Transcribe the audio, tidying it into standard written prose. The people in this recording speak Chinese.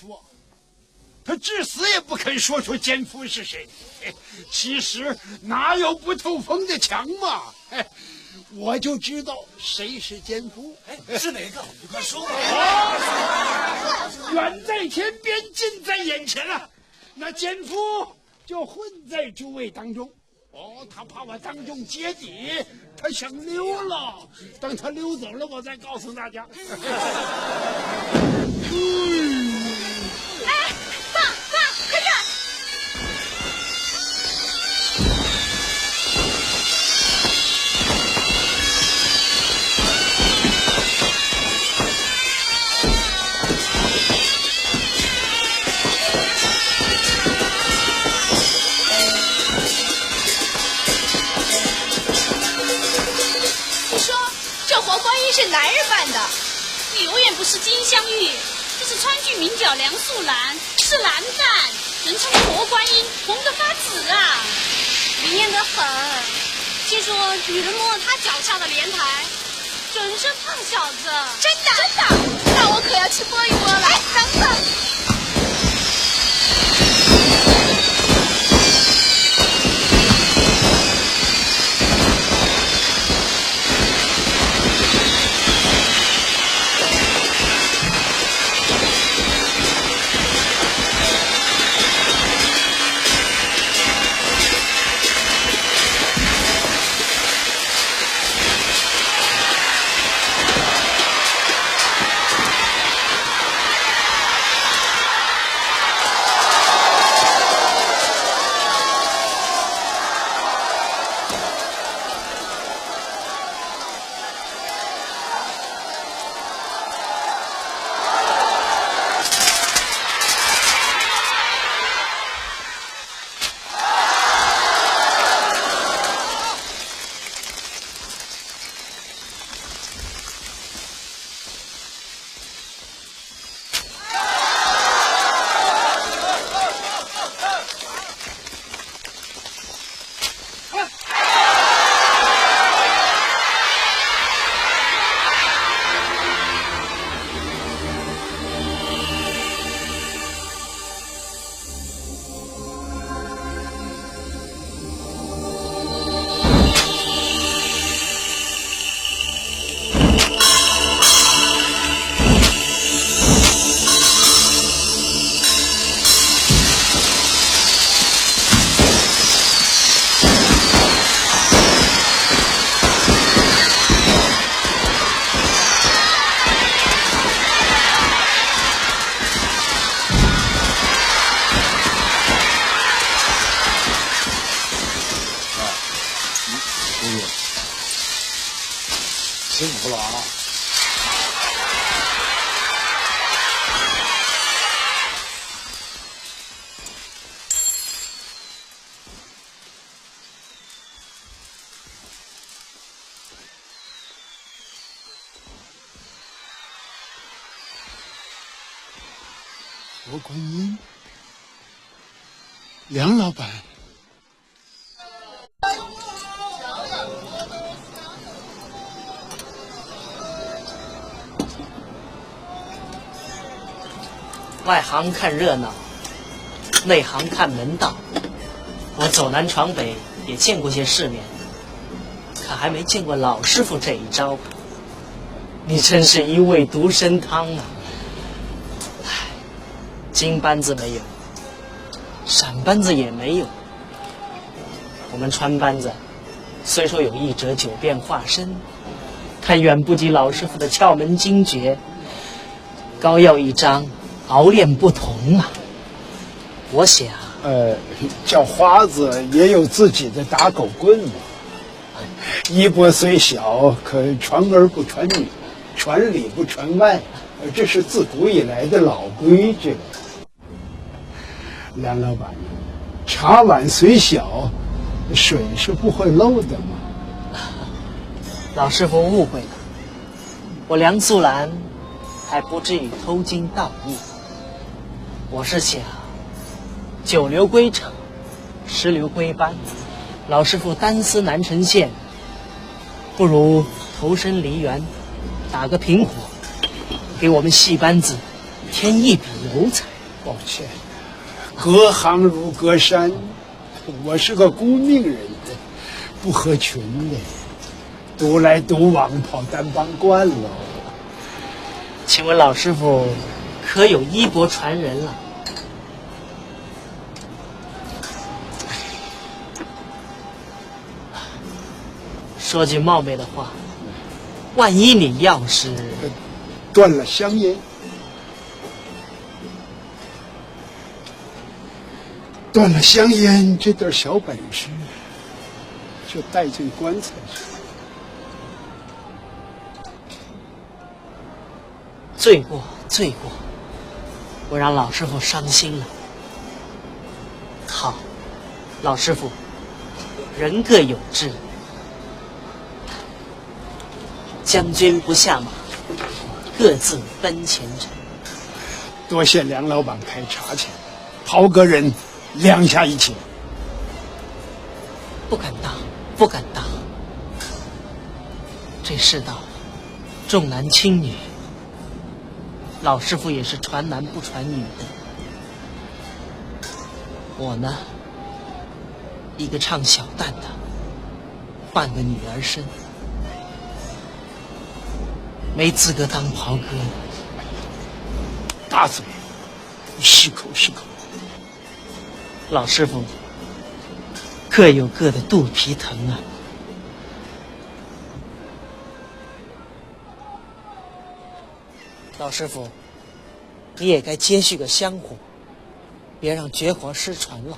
夫，他至死也不肯说出奸夫是谁。其实哪有不透风的墙嘛？我就知道谁是奸夫。是哪个？你快说吧。远在天边，近在眼前啊！那奸夫就混在诸位当中。他怕我当众揭底，他想溜了。等他溜走了，我再告诉大家。放，快点！是男人扮的，你永远不是金镶玉，这是川剧名角梁素兰，是蓝旦，人称活观音，红得发紫啊，灵验得很。听说女人摸了他脚下的莲台，准是胖小子。真的？那我可要去摸一摸了。等等。辛苦了啊！活观音，梁老板。外行看热闹，内行看门道。我走南闯北，也见过些世面，可还没见过老师傅这一招。你真是一味独参汤啊！唉，金班子没有，闪班子也没有。我们川班子虽说有一折九变化身，但远不及老师傅的窍门精绝。膏药一张，熬炼不同啊！我想，叫花子也有自己的打狗棍嘛。衣钵虽小，可传儿不传女，传里不传外，这是自古以来的老规矩。梁老板，茶碗虽小，水是不会漏的嘛。老师傅误会了，我梁素兰还不至于偷金盗义。我是想，九流归场，十流归班。老师傅单丝南城县，不如投身梨园，打个平伙，给我们戏班子添一笔油彩。抱歉，隔行如隔山，我是个孤命人，不合群的，独来独往跑单帮惯了。请问老师傅可有衣钵传人了？说句冒昧的话，万一你要是断了香烟，断了香烟，这点小本事就带进棺材去。罪过，罪过，我让老师傅伤心了。好，老师傅，人各有志，将军不下马，各自奔前程。多谢梁老板开茶钱，袍哥人两下一起。不敢当，不敢当。这世道重男轻女，老师傅也是传男不传女的。我呢，一个唱小旦的，半个女儿身，没资格当袍哥。大嘴，适口适口。老师傅各有各的肚皮疼啊。老师傅，你也该接续个香火，别让绝活失传了。